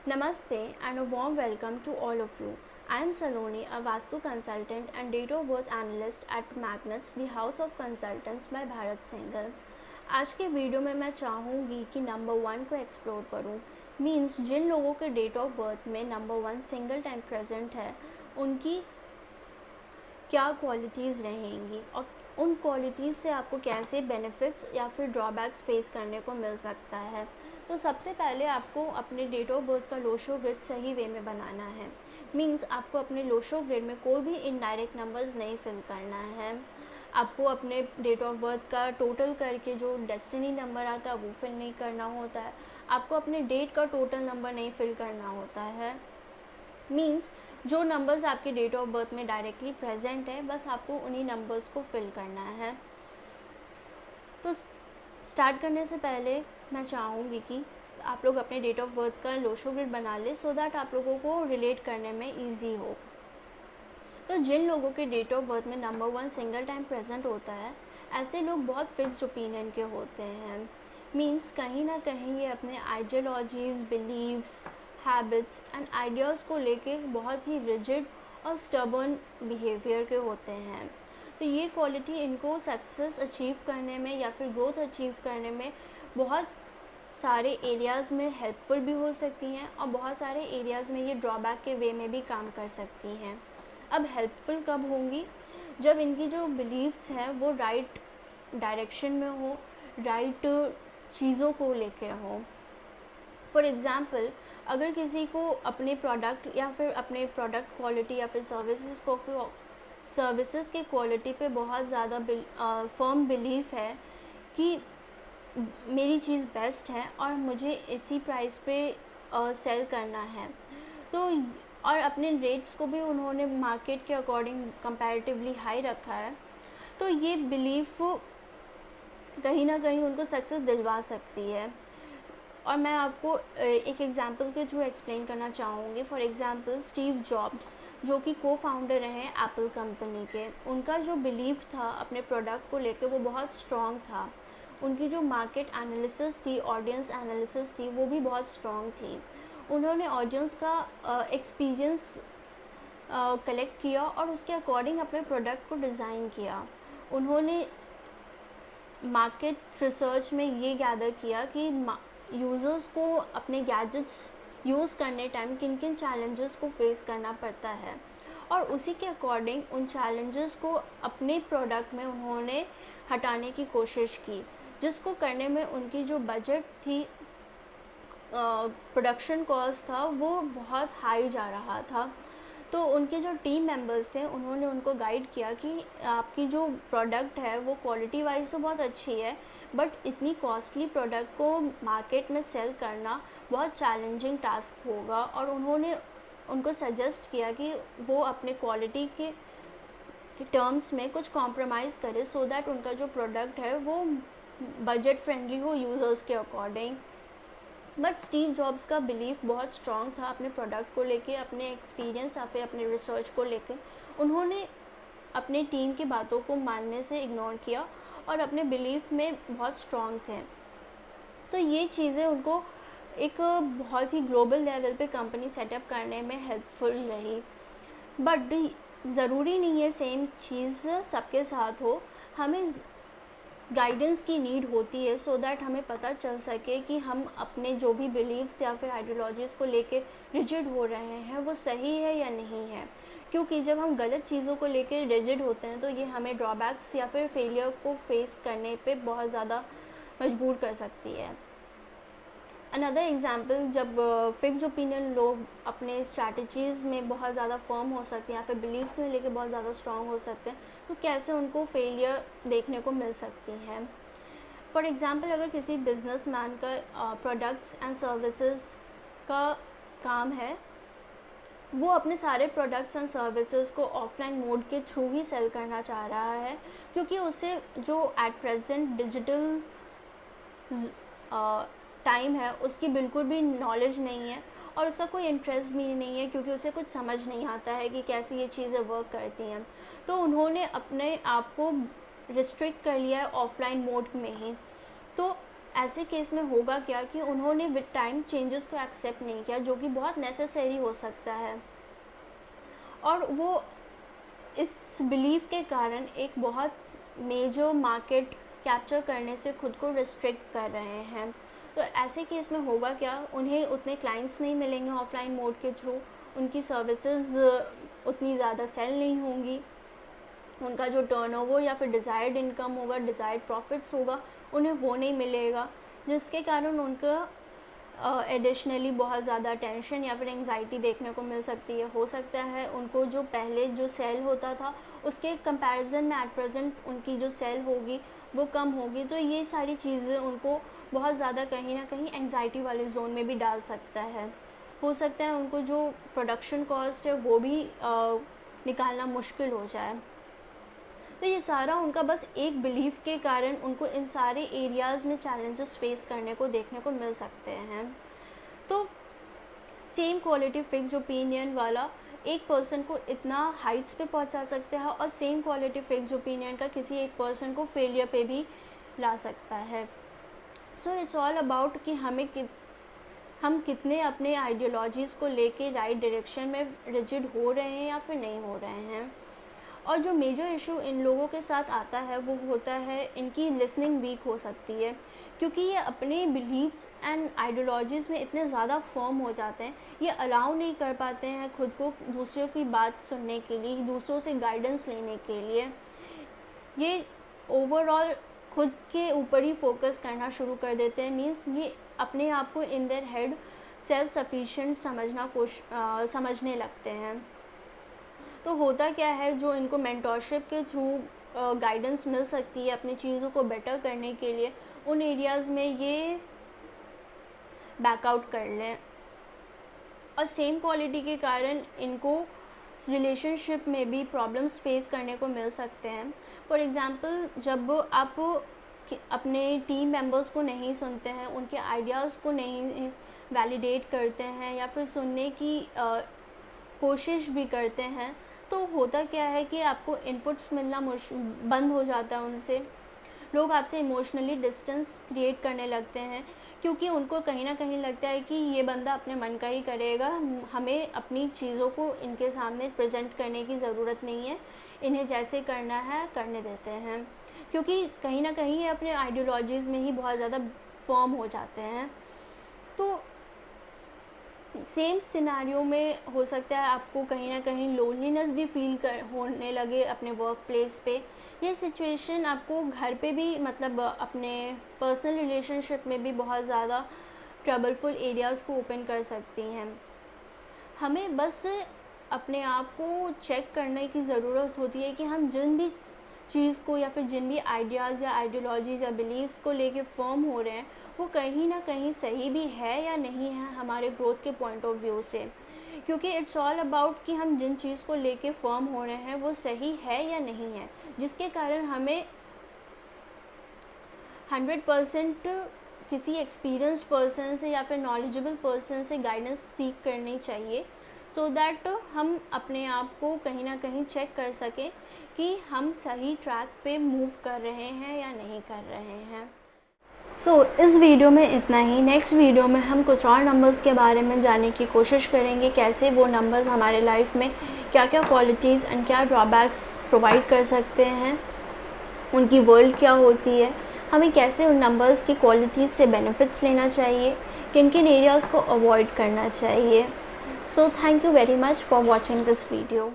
Namaste and a warm welcome to all of you. I am Saloni, a Vastu consultant and date of birth analyst at Magnets, the House of Consultants by Bharat Singhal. आज के video में मैं चाहूँगी कि number 1 को explore करूँ। Means जिन लोगों के डेट ऑफ बर्थ में नंबर 1 सिंगल टाइम प्रेजेंट है, उनकी क्या क्वालिटीज़ रहेंगी और उन क्वालिटीज़ से आपको कैसे बेनिफिट्स या फिर ड्रॉबैक्स फेस करने को मिल सकता है। तो सबसे पहले आपको अपने डेट ऑफ बर्थ का लोशो ग्रिड सही वे में बनाना है। मींस आपको अपने लोशो ग्रिड में कोई भी इनडायरेक्ट नंबर्स नहीं फिल करना है। आपको अपने डेट ऑफ बर्थ का टोटल करके जो डेस्टिनी नंबर आता है वो फिल नहीं करना होता है। आपको अपने डेट का टोटल नंबर नहीं फिल करना होता है। मींस जो नंबर्स आपके डेट ऑफ बर्थ में डायरेक्टली प्रेजेंट है, बस आपको उन्हीं नंबर्स को फिल करना है। तो स्टार्ट करने से पहले मैं चाहूँगी कि आप लोग अपने डेट ऑफ बर्थ का लोशो ग्रिड बना लें सो दैट आप लोगों को रिलेट करने में ईजी हो। तो जिन लोगों के डेट ऑफ बर्थ में नंबर 1 सिंगल टाइम प्रेजेंट होता है, ऐसे लोग बहुत फिक्स्ड ओपिनियन के होते हैं। मींस कहीं ना कहीं ये अपने ideologies, beliefs, habits and ideas को लेके बहुत ही रिजिड और स्टबर्न बिहेवियर के होते हैं। तो ये क्वालिटी इनको सक्सेस अचीव करने में या फिर ग्रोथ अचीव करने में बहुत सारे एरियाज़ में हेल्पफुल भी हो सकती हैं और बहुत सारे एरियाज़ में ये ड्रॉबैक के वे में भी काम कर सकती हैं। अब हेल्पफुल कब होंगी? जब इनकी जो बिलीव्स हैं वो राइट डायरेक्शन में हो, राइट चीज़ों को लेके हो। फॉर एग्ज़ाम्पल, अगर किसी को अपने प्रोडक्ट या फिर अपने प्रोडक्ट क्वालिटी या फिर सर्विसेज की क्वालिटी पे बहुत ज़्यादा फर्म बिलीफ है कि मेरी चीज़ बेस्ट है और मुझे इसी प्राइस पे सेल करना है, तो और अपने रेट्स को भी उन्होंने मार्केट के अकॉर्डिंग कंपैरेटिवली हाई रखा है, तो ये बिलीफ कहीं ना कहीं उनको सक्सेस दिलवा सकती है। और मैं आपको एक एग्ज़ाम्पल के थ्रू एक्सप्लेन करना चाहूँगी। फॉर एग्ज़ाम्पल, स्टीव जॉब्स जो कि को फाउंडर हैं एप्पल कंपनी के, उनका जो बिलीफ था अपने प्रोडक्ट को लेकर वो बहुत स्ट्रॉन्ग था। उनकी जो मार्केट एनालिसिस थी, ऑडियंस एनालिसिस थी, वो भी बहुत स्ट्रॉन्ग थी। उन्होंने ऑडियंस का एक्सपीरियंस कलेक्ट किया और उसके अकॉर्डिंग अपने प्रोडक्ट को डिज़ाइन किया। उन्होंने मार्केट रिसर्च में ये गैदर किया कि यूज़र्स को अपने गैजेट्स यूज़ करने टाइम किन किन चैलेंजेस को फेस करना पड़ता है, और उसी के अकॉर्डिंग उन चैलेंजेस को अपने प्रोडक्ट में उन्होंने हटाने की कोशिश की, जिसको करने में उनकी जो बजट थी, प्रोडक्शन कॉस्ट था, वो बहुत हाई जा रहा था। तो उनके जो टीम मेंबर्स थे उन्होंने उनको गाइड किया कि आपकी जो प्रोडक्ट है वो क्वालिटी वाइज तो बहुत अच्छी है, बट इतनी कॉस्टली प्रोडक्ट को मार्केट में सेल करना बहुत चैलेंजिंग टास्क होगा। और उन्होंने उनको सजेस्ट किया कि वो अपने क्वालिटी के टर्म्स में कुछ कॉम्प्रोमाइज़ करे सो दैट उनका जो प्रोडक्ट है वो बजट फ्रेंडली हो यूज़र्स के अकॉर्डिंग। बट स्टीव जॉब्स का बिलीफ बहुत स्ट्रॉन्ग था अपने प्रोडक्ट को लेके, अपने एक्सपीरियंस या फिर अपने रिसर्च को लेके। उन्होंने अपने टीम की बातों को मानने से इग्नोर किया और अपने बिलीफ में बहुत स्ट्रॉन्ग थे। तो ये चीज़ें उनको एक बहुत ही ग्लोबल लेवल पे कंपनी सेटअप करने में हेल्पफुल रही। बट ज़रूरी नहीं है सेम चीज़ सबके साथ हो। हमें गाइडेंस की नीड होती है सो दैट हमें पता चल सके कि हम अपने जो भी बिलीव्स या फिर आइडियोलॉजीज़ को लेके रिजिड हो रहे हैं वो सही है या नहीं है। क्योंकि जब हम गलत चीज़ों को लेके रिजिड होते हैं तो ये हमें ड्रॉबैक्स या फिर फेलियर को फेस करने पे बहुत ज़्यादा मजबूर कर सकती है। अनदर एग्जाम्पल, जब फिक्स ओपिनियन लोग अपने स्ट्रैटेजीज़ में बहुत ज़्यादा फर्म हो सकते हैं या फिर बिलीव्स में लेके बहुत ज़्यादा स्ट्रॉन्ग हो सकते हैं, तो कैसे उनको फेलियर देखने को मिल सकती हैं। फॉर एग्ज़ाम्पल, अगर किसी बिजनेसमैन का प्रोडक्ट्स एंड सर्विसेज का काम है, वो अपने सारे प्रोडक्ट्स एंड सर्विसेज को ऑफलाइन मोड के थ्रू ही सेल करना चाह रहा है, क्योंकि उसे जो एट प्रेजेंट डिजिटल टाइम है उसकी बिल्कुल भी नॉलेज नहीं है और उसका कोई इंटरेस्ट भी नहीं है, क्योंकि उसे कुछ समझ नहीं आता है कि कैसे ये चीज़ें वर्क करती हैं। तो उन्होंने अपने आप को रिस्ट्रिक्ट कर लिया है ऑफलाइन मोड में ही। तो ऐसे केस में होगा क्या कि उन्होंने विद टाइम चेंजेस को एक्सेप्ट नहीं किया, जो कि बहुत नेसेसरी हो सकता है, और वो इस बिलीफ के कारण एक बहुत मेजर मार्केट कैप्चर करने से खुद को रिस्ट्रिक्ट कर रहे हैं। तो ऐसे केस में होगा क्या, उन्हें उतने क्लाइंट्स नहीं मिलेंगे ऑफलाइन मोड के थ्रू, उनकी सर्विसेज उतनी ज़्यादा सेल नहीं होंगी, उनका जो टर्नओवर या फिर डिज़ायर्ड इनकम होगा, डिज़ायर्ड प्रॉफिट्स होगा, उन्हें वो नहीं मिलेगा, जिसके कारण उनका एडिशनली बहुत ज़्यादा टेंशन या फिर एंग्जाइटी देखने को मिल सकती है। हो सकता है उनको जो पहले जो सेल होता था उसके कंपैरिजन में एट प्रेजेंट उनकी जो सेल होगी वो कम होगी। तो ये सारी चीज़ें उनको बहुत ज़्यादा कहीं ना कहीं एंग्जाइटी वाले जोन में भी डाल सकता है। हो सकता है उनको जो प्रोडक्शन कॉस्ट है वो भी निकालना मुश्किल हो जाए। तो ये सारा उनका बस एक बिलीफ के कारण उनको इन सारे एरियाज़ में चैलेंजेस फेस करने को देखने को मिल सकते हैं। तो सेम क्वालिटी फिक्स ओपिनियन वाला एक पर्सन को इतना हाइट्स पे पहुंचा सकता है, और सेम क्वालिटी फिक्स ओपिनियन का किसी एक पर्सन को फेलियर पे भी ला सकता है। सो इट्स ऑल अबाउट कि हम कितने अपने आइडियोलॉजीज़ को लेके राइट डायरेक्शन में रिजिड हो रहे हैं या फिर नहीं हो रहे हैं। और जो मेजर इशू इन लोगों के साथ आता है वो होता है इनकी लिसनिंग वीक हो सकती है, क्योंकि ये अपने बिलीव्स एंड आइडियोलॉजीज़ में इतने ज़्यादा फर्म हो जाते हैं, ये अलाउ नहीं कर पाते हैं खुद को दूसरों की बात सुनने के लिए, दूसरों से गाइडेंस लेने के लिए। ये ओवरऑल खुद के ऊपर ही फोकस करना शुरू कर देते हैं। मीन्स ये अपने आप को in their head self sufficient समझने लगते हैं। तो होता क्या है, जो इनको मेंटरशिप के थ्रू गाइडेंस मिल सकती है अपनी चीज़ों को बेटर करने के लिए, उन एरियाज़ में ये बैकआउट कर लें। और सेम क्वालिटी के कारण इनको रिलेशनशिप में भी प्रॉब्लम्स फेस करने को मिल सकते हैं। फॉर एग्ज़ाम्पल, जब आप अपने टीम मेंबर्स को नहीं सुनते हैं, उनके आइडियाज़ को नहीं वैलिडेट करते हैं या फिर सुनने की कोशिश भी करते हैं, तो होता क्या है कि आपको इनपुट्स मिलना बंद हो जाता है उनसे। लोग आपसे इमोशनली डिस्टेंस क्रिएट करने लगते हैं, क्योंकि उनको कहीं ना कहीं लगता है कि ये बंदा अपने मन का ही करेगा, हमें अपनी चीज़ों को इनके सामने प्रेजेंट करने की ज़रूरत नहीं है, इन्हें जैसे करना है करने देते हैं, क्योंकि कहीं ना कहीं ये अपने आइडियोलॉजीज़ में ही बहुत ज़्यादा फर्म हो जाते हैं। तो सेम सिनेरियो में हो सकता है आपको कहीं ना कहीं लोनलीनेस भी होने लगे अपने वर्क प्लेस पे। ये सिचुएशन आपको घर पे भी, मतलब अपने पर्सनल रिलेशनशिप में भी बहुत ज़्यादा ट्रबलफुल एरियाज़ को ओपन कर सकती हैं। हमें बस अपने आप को चेक करने की ज़रूरत होती है कि हम जिन भी चीज़ को या फिर जिन भी आइडियाज़ या आइडियोलॉजीज़ या बिलीव्स को लेके फर्म हो रहे हैं, वो कहीं ना कहीं सही भी है या नहीं है हमारे ग्रोथ के पॉइंट ऑफ व्यू से। क्योंकि इट्स ऑल अबाउट कि हम जिन चीज़ को लेके फर्म हो रहे हैं वो सही है या नहीं है, जिसके कारण हमें 100% किसी एक्सपीरियंस्ड पर्सन से या फिर नॉलेजेबल पर्सन से गाइडेंस सीख करनी चाहिए, सो दैट हम अपने आप को कहीं ना कहीं चेक कर सकें कि हम सही ट्रैक पे मूव कर रहे हैं या नहीं कर रहे हैं। इस वीडियो में इतना ही। नेक्स्ट वीडियो में हम कुछ और नंबर्स के बारे में जानने की कोशिश करेंगे, कैसे वो नंबर्स हमारे लाइफ में क्या क्या क्वालिटीज़ एंड क्या ड्रॉबैक्स प्रोवाइड कर सकते हैं, उनकी वर्ल्ड क्या होती है, हमें कैसे उन नंबर्स की क्वालिटीज़ से बेनिफिट्स लेना चाहिए, किन किन एरियाज़ को अवॉइड करना चाहिए। Thank you very much for watching this video.